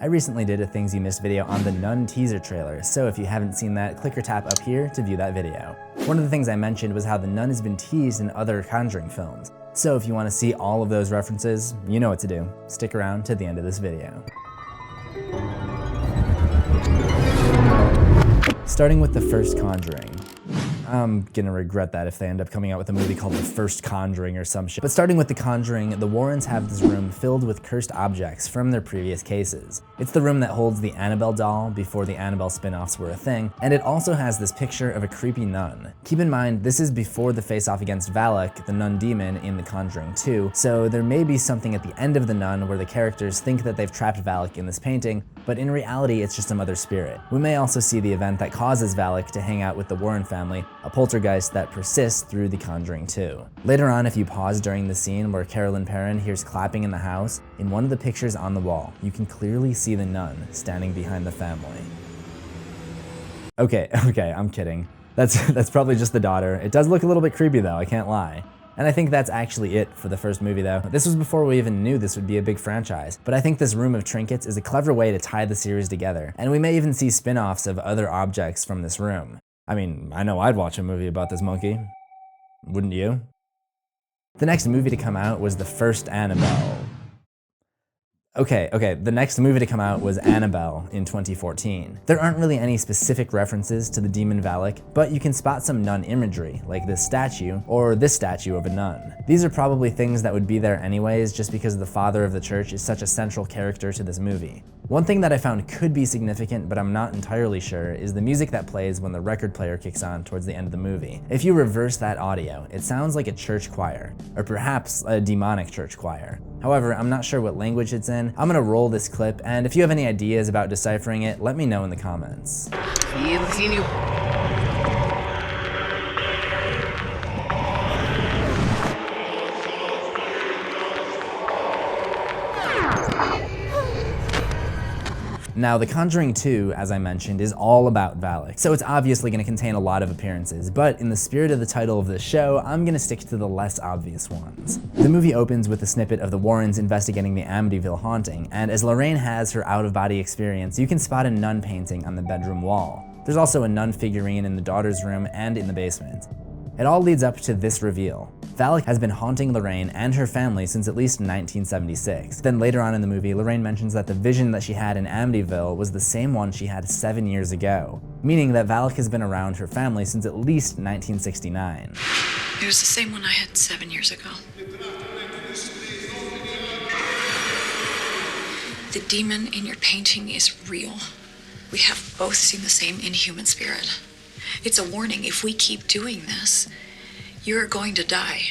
I recently did a Things You Missed video on the Nun teaser trailer, so if you haven't seen that, click or tap up here to view that video. One of the things I mentioned was how the Nun has been teased in other Conjuring films. So if you want to see all of those references, you know what to do. Stick around to the end of this video. Starting with the first Conjuring. I'm gonna regret that if they end up coming out with a movie called The First Conjuring or some shit. But starting with The Conjuring, the Warrens have this room filled with cursed objects from their previous cases. It's the room that holds the Annabelle doll before the Annabelle spin-offs were a thing, and it also has this picture of a creepy nun. Keep in mind, this is before the face-off against Valak, the nun demon in The Conjuring 2, so there may be something at the end of The Nun where the characters think that they've trapped Valak in this painting, but in reality it's just some other spirit. We may also see the event that causes Valak to hang out with the Warren family, a poltergeist that persists through The Conjuring 2. Later on, if you pause during the scene where Carolyn Perrin hears clapping in the house, in one of the pictures on the wall, you can clearly see the nun standing behind the family. Okay, I'm kidding. That's probably just the daughter. It does look a little bit creepy though, I can't lie. And I think that's actually it for the first movie though. This was before we even knew this would be a big franchise, but I think this room of trinkets is a clever way to tie the series together, and we may even see spin-offs of other objects from this room. I mean, I know I'd watch a movie about this monkey. Wouldn't you? The next movie to come out was the first Annabelle. Okay, the next movie to come out was Annabelle in 2014. There aren't really any specific references to the demon Valak, but you can spot some nun imagery, like this statue, or this statue of a nun. These are probably things that would be there anyways, just because the father of the church is such a central character to this movie. One thing that I found could be significant, but I'm not entirely sure, is the music that plays when the record player kicks on towards the end of the movie. If you reverse that audio, it sounds like a church choir, or perhaps a demonic church choir. However, I'm not sure what language it's in. I'm gonna roll this clip, and if you have any ideas about deciphering it, let me know in the comments. Now, The Conjuring 2, as I mentioned, is all about Valak, so it's obviously going to contain a lot of appearances, but in the spirit of the title of the show, I'm going to stick to the less obvious ones. The movie opens with a snippet of the Warrens investigating the Amityville haunting, and as Lorraine has her out-of-body experience, you can spot a nun painting on the bedroom wall. There's also a nun figurine in the daughter's room and in the basement. It all leads up to this reveal. Valak has been haunting Lorraine and her family since at least 1976. Then later on in the movie, Lorraine mentions that the vision that she had in Amityville was the same one she had 7 years ago, meaning that Valak has been around her family since at least 1969. It was the same one I had 7 years ago. The demon in your painting is real. We have both seen the same inhuman spirit. It's a warning. If we keep doing this, you're going to die.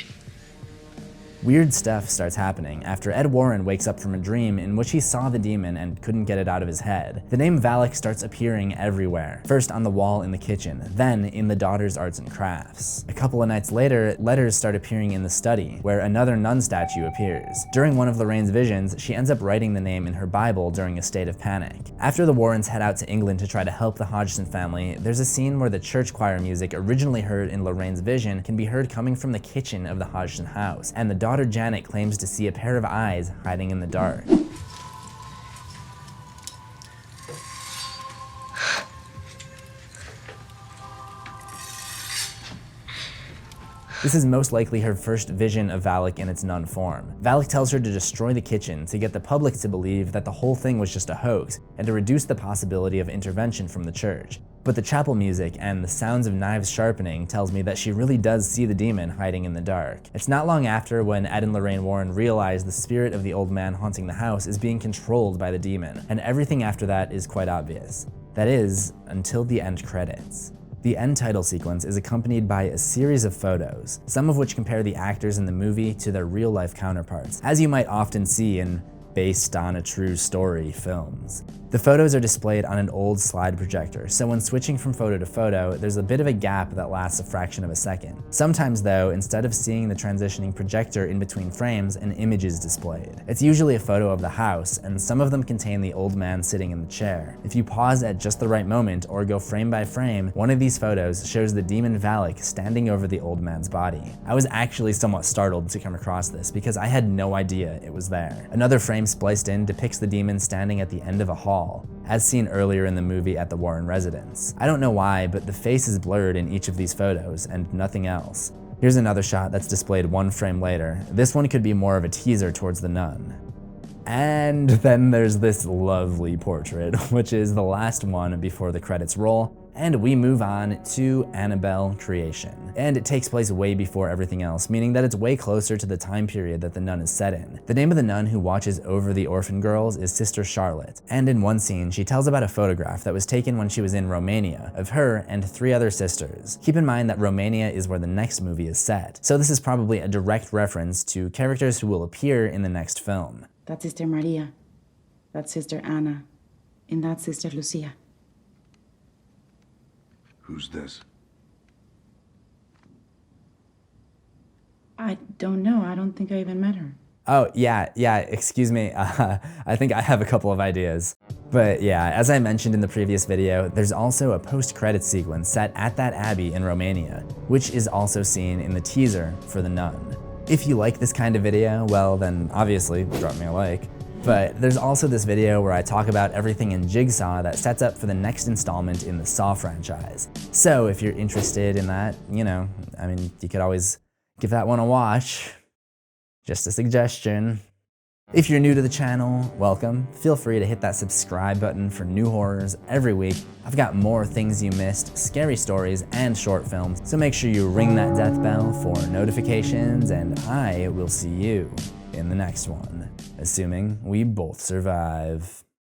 Weird stuff starts happening after Ed Warren wakes up from a dream in which he saw the demon and couldn't get it out of his head. The name Valak starts appearing everywhere, first on the wall in the kitchen, then in the daughter's arts and crafts. A couple of nights later, letters start appearing in the study, where another nun statue appears. During one of Lorraine's visions, she ends up writing the name in her Bible during a state of panic. After the Warrens head out to England to try to help the Hodgson family, there's a scene where the church choir music originally heard in Lorraine's vision can be heard coming from the kitchen of the Hodgson house, and the daughter Janet claims to see a pair of eyes hiding in the dark. This is most likely her first vision of Valak in its nun form. Valak tells her to destroy the kitchen to get the public to believe that the whole thing was just a hoax and to reduce the possibility of intervention from the church. But the chapel music and the sounds of knives sharpening tells me that she really does see the demon hiding in the dark. It's not long after when Ed and Lorraine Warren realize the spirit of the old man haunting the house is being controlled by the demon, and everything after that is quite obvious. That is, until the end credits. The end title sequence is accompanied by a series of photos, some of which compare the actors in the movie to their real-life counterparts, as you might often see in based on a true story films. The photos are displayed on an old slide projector, so when switching from photo to photo, there's a bit of a gap that lasts a fraction of a second. Sometimes though, instead of seeing the transitioning projector in between frames, an image is displayed. It's usually a photo of the house, and some of them contain the old man sitting in the chair. If you pause at just the right moment or go frame by frame, one of these photos shows the demon Valak standing over the old man's body. I was actually somewhat startled to come across this because I had no idea it was there. Another frame spliced in depicts the demon standing at the end of a hall, as seen earlier in the movie at the Warren residence. I don't know why, but the face is blurred in each of these photos and nothing else. Here's another shot that's displayed one frame later. This one could be more of a teaser towards the nun. And then there's this lovely portrait, which is the last one before the credits roll, and we move on to Annabelle creation. And it takes place way before everything else, meaning that it's way closer to the time period that the nun is set in. The name of the nun who watches over the orphan girls is Sister Charlotte, and in one scene she tells about a photograph that was taken when she was in Romania of her and 3 other sisters. Keep in mind that Romania is where the next movie is set, so this is probably a direct reference to characters who will appear in the next film. That's Sister Maria, that's Sister Anna, and that's Sister Lucia. Who's this? I don't know. I don't think I even met her. Oh, yeah, excuse me. I think I have a couple of ideas. But yeah, as I mentioned in the previous video, there's also a post-credits sequence set at that abbey in Romania, which is also seen in the teaser for The Nun. If you like this kind of video, well then obviously drop me a like. But there's also this video where I talk about everything in Jigsaw that sets up for the next installment in the Saw franchise. So if you're interested in that, you know, I mean, you could always give that one a watch. Just a suggestion. If you're new to the channel, welcome. Feel free to hit that subscribe button for new horrors every week. I've got more things you missed, scary stories, and short films, so make sure you ring that death bell for notifications, and I will see you in the next one, assuming we both survive.